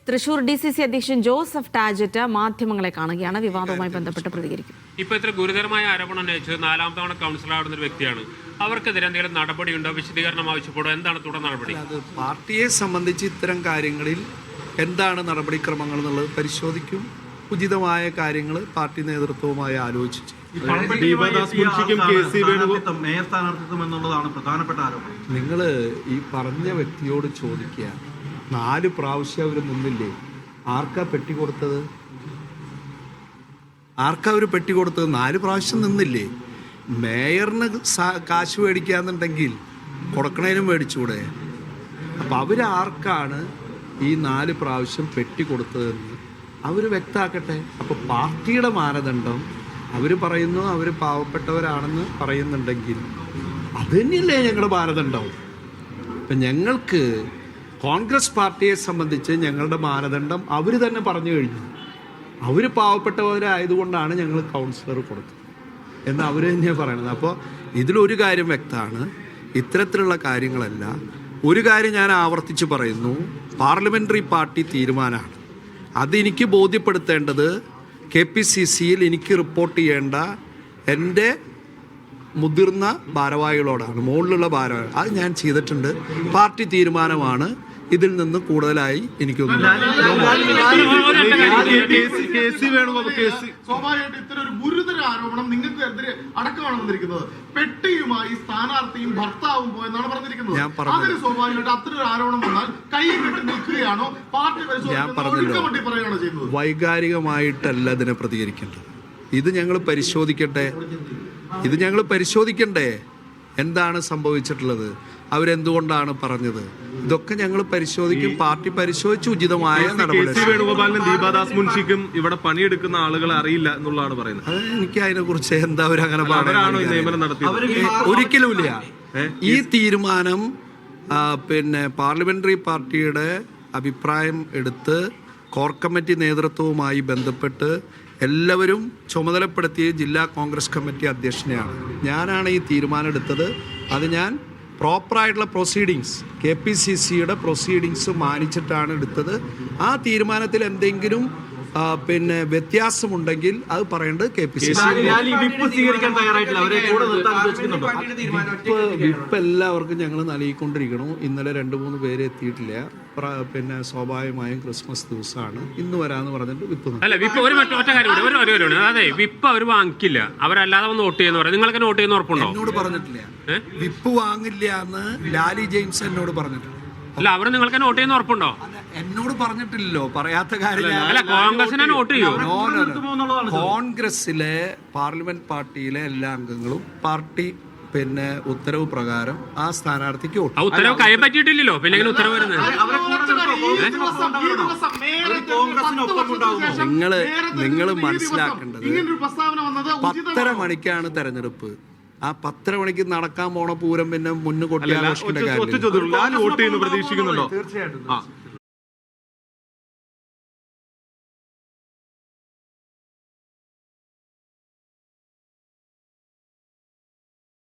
Thrissur DCC അധ്യക്ഷൻ Joseph ടാജറ്റ് മാധ്യമങ്ങളെ കാണുകയാണ്. വിവാദവുമായി ബന്ധപ്പെട്ട് പ്രതികരിക്കും. ഇപ്പോൾ ഇത്ര ഗുരുതരമായ ആരോപണം ഉന്നയിച്ചത് 4ാം തവണ കൗൺസിലറാകുന്ന ഒരു വ്യക്തിയാണ്. അവർക്കെതിരെ എന്തെങ്കിലും നടപടിയുണ്ടോ, വിശദീകരണം ആവശ്യപ്പെടോ, എന്താണ് തുടർ നടപടി? അത് പാർട്ടിയെ സംബന്ധിച്ച് ഇത്തരം കാര്യങ്ങളിൽ എന്താണ് നടപടിക്രമങ്ങൾ എന്നുള്ളത് പരിശോധിക്കും. ഉചിതമായ കാര്യങ്ങൾ പാർട്ടി നേതൃത്വവുമായി ആലോചിച്ചു. നിങ്ങൾ ഈ പറഞ്ഞ വ്യക്തിയോട് ചോദിക്കുക, 4 പ്രാവശ്യം അവർ നിന്നില്ലേ? ആർക്കാ പെട്ടി കൊടുത്തത്? 4 പ്രാവശ്യം നിന്നില്ലേ? മേയറിന് കാശ് മേടിക്കാന്നുണ്ടെങ്കിൽ കൊടുക്കണേനും മേടിച്ചൂടെ? അപ്പം അവരാർക്കാണ് ഈ 4 പ്രാവശ്യം പെട്ടി കൊടുത്തതെന്ന് അവർ വ്യക്തമാക്കട്ടെ. അപ്പോൾ പാർട്ടിയുടെ മാനദണ്ഡം അവർ പറയുന്നു, അവർ പാവപ്പെട്ടവരാണെന്ന് പറയുന്നുണ്ടെങ്കിൽ അത് തന്നെയല്ലേ ഞങ്ങളുടെ മാനദണ്ഡം. ഇപ്പം ഞങ്ങൾക്ക് കോൺഗ്രസ് പാർട്ടിയെ സംബന്ധിച്ച് ഞങ്ങളുടെ മാനദണ്ഡം അവർ തന്നെ പറഞ്ഞു കഴിഞ്ഞു. അവർ പാവപ്പെട്ടവരായതുകൊണ്ടാണ് ഞങ്ങൾ കൗൺസിലർ കൊടുത്തത് എന്ന് അവർ തന്നെയാണ് പറയണത്. അപ്പോൾ ഇതിലൊരു കാര്യം വ്യക്തമാണ്, ഇത്തരത്തിലുള്ള കാര്യങ്ങളല്ല. ഒരു കാര്യം ഞാൻ ആവർത്തിച്ച് പറയുന്നു, പാർലമെൻ്ററി പാർട്ടി തീരുമാനമാണ്. അതെനിക്ക് ബോധ്യപ്പെടുത്തേണ്ടത് KPCCയിൽ എനിക്ക് റിപ്പോർട്ട് ചെയ്യേണ്ട എൻ്റെ മുതിർന്ന ഭാരവാഹികളോടാണ്, മുകളിലുള്ള ഭാരവാഹികൾ. അത് ഞാൻ ചെയ്തിട്ടുണ്ട്. പാർട്ടി തീരുമാനമാണ്. ഇതിൽ നിന്ന് കൂടുതലായി എനിക്കൊന്നും സ്വാഭാവികമായിട്ട് ഇത്തരം ഒരു ഗുരുതര ആരോപണം നിങ്ങൾക്കെതിരെ അടക്കമാണ് വന്നിരിക്കുന്നത്. പെട്ടിയുമായി സ്ഥാനാർത്ഥിയും ഭർത്താവും പോയെന്നാണ് പറഞ്ഞിരിക്കുന്നത്. ഞാൻ പറഞ്ഞു, സ്വാഭാവികമായിട്ട് അത്തരം ഒരു ആരോപണം വന്നാൽ കൈ കെട്ടി നിൽക്കുകയാണോ പാർട്ടി പറയുകയാണോ ചെയ്യുന്നത്? വൈകാരികമായിട്ടല്ല ഇതിനെ പ്രതികരിക്കേണ്ടത്. ഇത് ഞങ്ങൾ പരിശോധിക്കണ്ടേ എന്താണ് സംഭവിച്ചിട്ടുള്ളത്, അവരെന്തുകൊണ്ടാണ് പറഞ്ഞത്, ഇതൊക്കെ ഞങ്ങൾ പരിശോധിക്കും. പാർട്ടി പരിശോധിച്ച് ഉചിതമായ നടപടി. വേണുഗോപാലിനും ദീപാദാസ് മുൻഷിക്കും ഇവിടെ പണിയെടുക്കുന്ന ആളുകളെ അറിയില്ല എന്നുള്ളതാണ് പറയുന്നത്. അത് എനിക്ക് അതിനെ കുറിച്ച് എന്താ അവരങ്ങനെ ഒരിക്കലുമില്ല. ഈ തീരുമാനം പാർലമെന്ററി പാർട്ടിയുടെ അഭിപ്രായം എടുത്ത് കോർ കമ്മിറ്റി നേതൃത്വവുമായി ബന്ധപ്പെട്ട് എല്ലാവരും ചുമതലപ്പെടുത്തിയ ജില്ലാ കോൺഗ്രസ് കമ്മിറ്റി അധ്യക്ഷനെയാണ്. ഞാനാണ് ഈ തീരുമാനം എടുത്തത്. അത് ഞാൻ പ്രോപ്പറായിട്ടുള്ള പ്രൊസീഡിങ്സ്, KPCCയുടെ പ്രൊസീഡിങ്സ് മാനിച്ചിട്ടാണ് എടുത്തത്. ആ തീരുമാനത്തിൽ എന്തെങ്കിലും വ്യത്യാസമുണ്ടെങ്കിൽ അത് പറയേണ്ടത് KPCC. വിപ്പ് എല്ലാവർക്കും ഞങ്ങൾ നൽകിക്കൊണ്ടിരിക്കണം. ഇന്നലെ 2-3 പേര് എത്തിയിട്ടില്ല. സ്വാഭാവികമായും ക്രിസ്മസ് ദിവസമാണ്, ഇന്ന് വരാന്ന് പറഞ്ഞിട്ട് വിപ്പ് അതെ വിപ്പ് അവർ വാങ്ങിക്കില്ല, അവരല്ലാതെ വന്ന് വോട്ട് ചെയ്യുന്ന പറയാം. നിങ്ങൾക്ക് വോട്ട് ചെയ്യുന്ന ഉറപ്പുണ്ടോ? എന്നോട് പറഞ്ഞിട്ടില്ല. വിപ്പ് വാങ്ങില്ല എന്ന് ലാലി ജെയിംസ് എന്നോട് പറഞ്ഞിട്ടുണ്ട്. അല്ല, അവർ നിങ്ങൾക്ക് വോട്ട് ചെയ്യുന്ന ഉറപ്പുണ്ടോ? എന്നോട് പറഞ്ഞിട്ടില്ലല്ലോ, പറയാത്ത കാര്യം. കോൺഗ്രസിനെ വോട്ട് ചെയ്യോ? കോൺഗ്രസിലെ പാർലമെന്റ് പാർട്ടിയിലെ എല്ലാ അംഗങ്ങളും പാർട്ടി ഉത്തരവ് പ്രകാരം ആ സ്ഥാനാർത്ഥിക്ക് വോട്ട്. ഉത്തരവ് കൈപ്പറ്റിയിട്ടില്ലല്ലോ, പിന്നെ ഉത്തരവ് വരുന്നത്. നിങ്ങൾ മനസ്സിലാക്കേണ്ടത് 10:30 മണിക്കാണ് തെരഞ്ഞെടുപ്പ്. ആ 10:30 മണിക്ക് നടക്കാൻ പോണ പൂരം പിന്നെ മുന്നു കൊട്ടിയാഘോഷിക്കേണ്ട കാര്യം. പ്രതീക്ഷിക്കുന്നുണ്ടോ? തീർച്ചയായിട്ടും